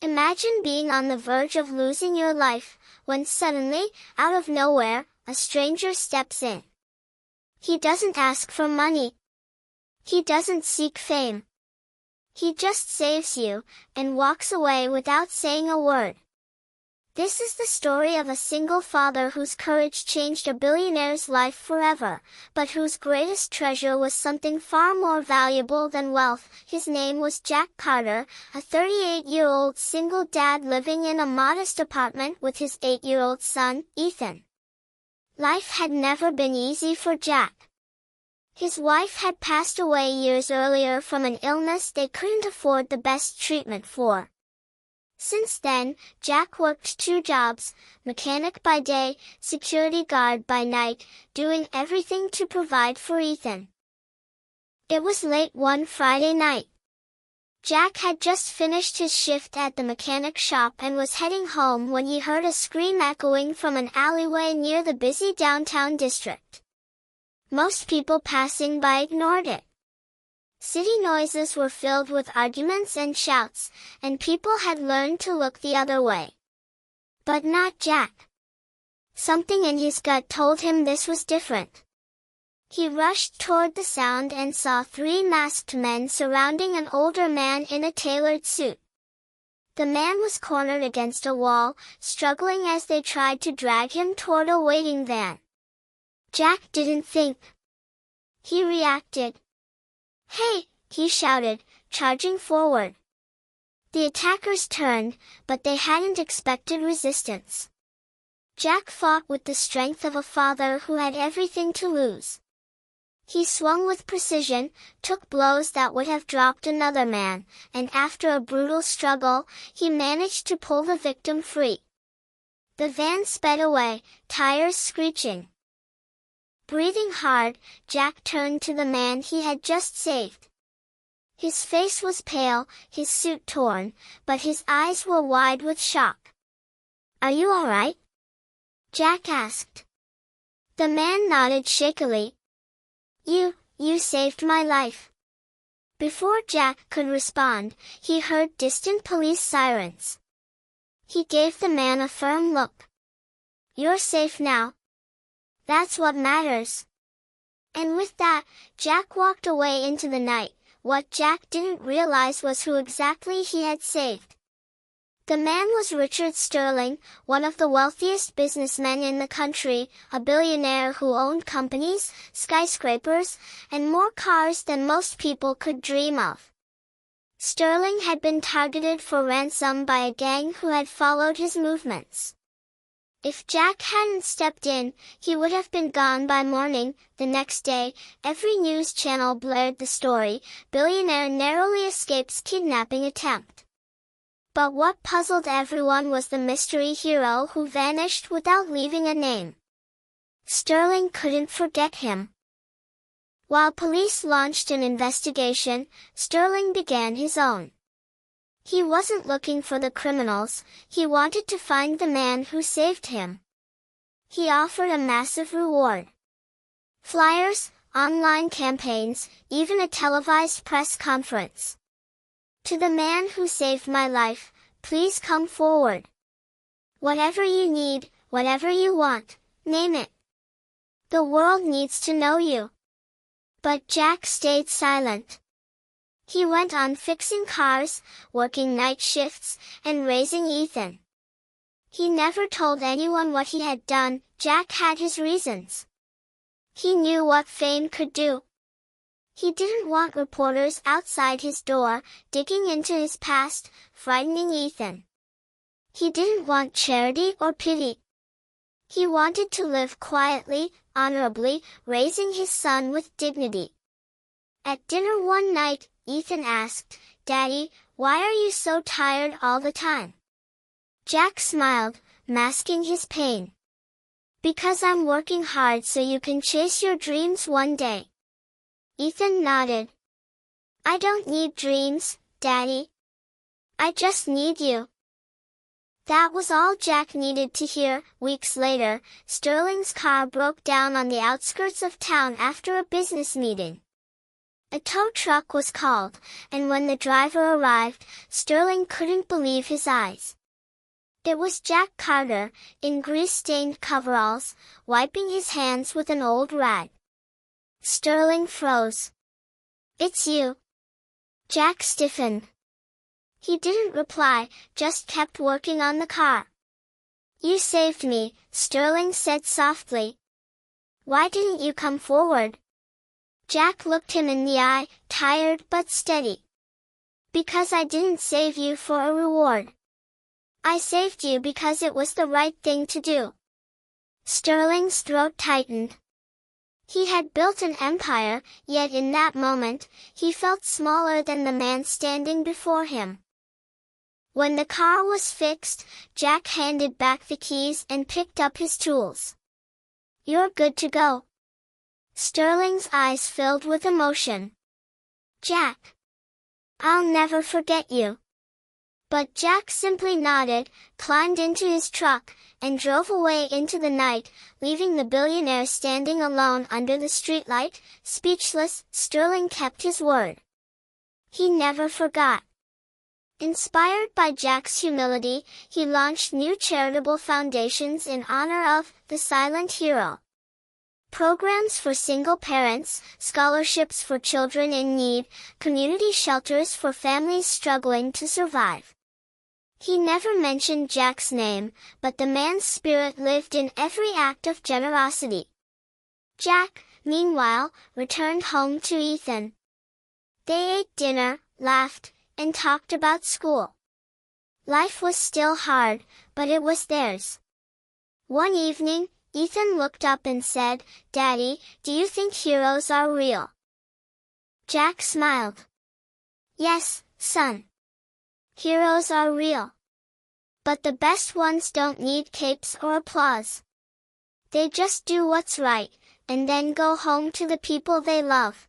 Imagine being on the verge of losing your life, when suddenly, out of nowhere, a stranger steps in. He doesn't ask for money. He doesn't seek fame. He just saves you, and walks away without saying a word. This is the story of a single father whose courage changed a billionaire's life forever, but whose greatest treasure was something far more valuable than wealth. His name was Jack Carter, a 38-year-old single dad living in a modest apartment with his 8-year-old son, Ethan. Life had never been easy for Jack. His wife had passed away years earlier from an illness they couldn't afford the best treatment for. Since then, Jack worked 2 jobs, mechanic by day, security guard by night, doing everything to provide for Ethan. It was late one Friday night. Jack had just finished his shift at the mechanic shop and was heading home when he heard a scream echoing from an alleyway near the busy downtown district. Most people passing by ignored it. City noises were filled with arguments and shouts, and people had learned to look the other way. But not Jack. Something in his gut told him this was different. He rushed toward the sound and saw 3 masked men surrounding an older man in a tailored suit. The man was cornered against a wall, struggling as they tried to drag him toward a waiting van. Jack didn't think. He reacted. "Hey!" he shouted, charging forward. The attackers turned, but they hadn't expected resistance. Jack fought with the strength of a father who had everything to lose. He swung with precision, took blows that would have dropped another man, and after a brutal struggle, he managed to pull the victim free. The van sped away, tires screeching. Breathing hard, Jack turned to the man he had just saved. His face was pale, his suit torn, but his eyes were wide with shock. "Are you all right?" Jack asked. The man nodded shakily. You saved my life." Before Jack could respond, he heard distant police sirens. He gave the man a firm look. "You're safe now. That's what matters." And with that, Jack walked away into the night. What Jack didn't realize was who exactly he had saved. The man was Richard Sterling, one of the wealthiest businessmen in the country, a billionaire who owned companies, skyscrapers, and more cars than most people could dream of. Sterling had been targeted for ransom by a gang who had followed his movements. If Jack hadn't stepped in, he would have been gone by morning. The next day, every news channel blared the story, "Billionaire narrowly escapes kidnapping attempt." But what puzzled everyone was the mystery hero who vanished without leaving a name. Sterling couldn't forget him. While police launched an investigation, Sterling began his own. He wasn't looking for the criminals, he wanted to find the man who saved him. He offered a massive reward. Flyers, online campaigns, even a televised press conference. "To the man who saved my life, please come forward. Whatever you need, whatever you want, name it. The world needs to know you." But Jack stayed silent. He went on fixing cars, working night shifts, and raising Ethan. He never told anyone what he had done. Jack had his reasons. He knew what fame could do. He didn't want reporters outside his door, digging into his past, frightening Ethan. He didn't want charity or pity. He wanted to live quietly, honorably, raising his son with dignity. At dinner one night, Ethan asked, "Daddy, why are you so tired all the time?" Jack smiled, masking his pain. "Because I'm working hard so you can chase your dreams one day." Ethan nodded. "I don't need dreams, Daddy. I just need you." That was all Jack needed to hear. Weeks later, Sterling's car broke down on the outskirts of town after a business meeting. A tow truck was called, and when the driver arrived, Sterling couldn't believe his eyes. It was Jack Carter, in grease-stained coveralls, wiping his hands with an old rag. Sterling froze. "It's you." Jack stiffened. He didn't reply, just kept working on the car. "You saved me," Sterling said softly. "Why didn't you come forward?" Jack looked him in the eye, tired but steady. "Because I didn't save you for a reward. I saved you because it was the right thing to do." Sterling's throat tightened. He had built an empire, yet in that moment, he felt smaller than the man standing before him. When the car was fixed, Jack handed back the keys and picked up his tools. "You're good to go." Sterling's eyes filled with emotion. "Jack, I'll never forget you." But Jack simply nodded, climbed into his truck, and drove away into the night, leaving the billionaire standing alone under the streetlight, speechless. Sterling kept his word. He never forgot. Inspired by Jack's humility, he launched new charitable foundations in honor of the silent hero. Programs for single parents, scholarships for children in need, community shelters for families struggling to survive. He never mentioned Jack's name, but the man's spirit lived in every act of generosity. Jack, meanwhile, returned home to Ethan. They ate dinner, laughed, and talked about school. Life was still hard, but it was theirs. One evening, Ethan looked up and said, "Daddy, do you think heroes are real?" Jack smiled. "Yes, son. Heroes are real. But the best ones don't need capes or applause. They just do what's right, and then go home to the people they love."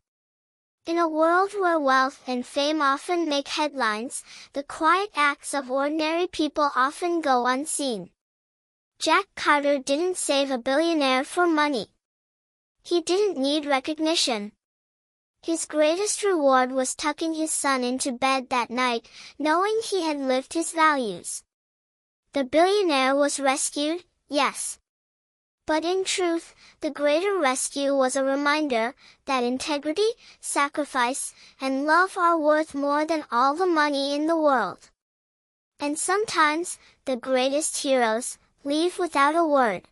In a world where wealth and fame often make headlines, the quiet acts of ordinary people often go unseen. Jack Carter didn't save a billionaire for money. He didn't need recognition. His greatest reward was tucking his son into bed that night, knowing he had lived his values. The billionaire was rescued, yes. But in truth, the greater rescue was a reminder that integrity, sacrifice, and love are worth more than all the money in the world. And sometimes, the greatest heroes leave without a word.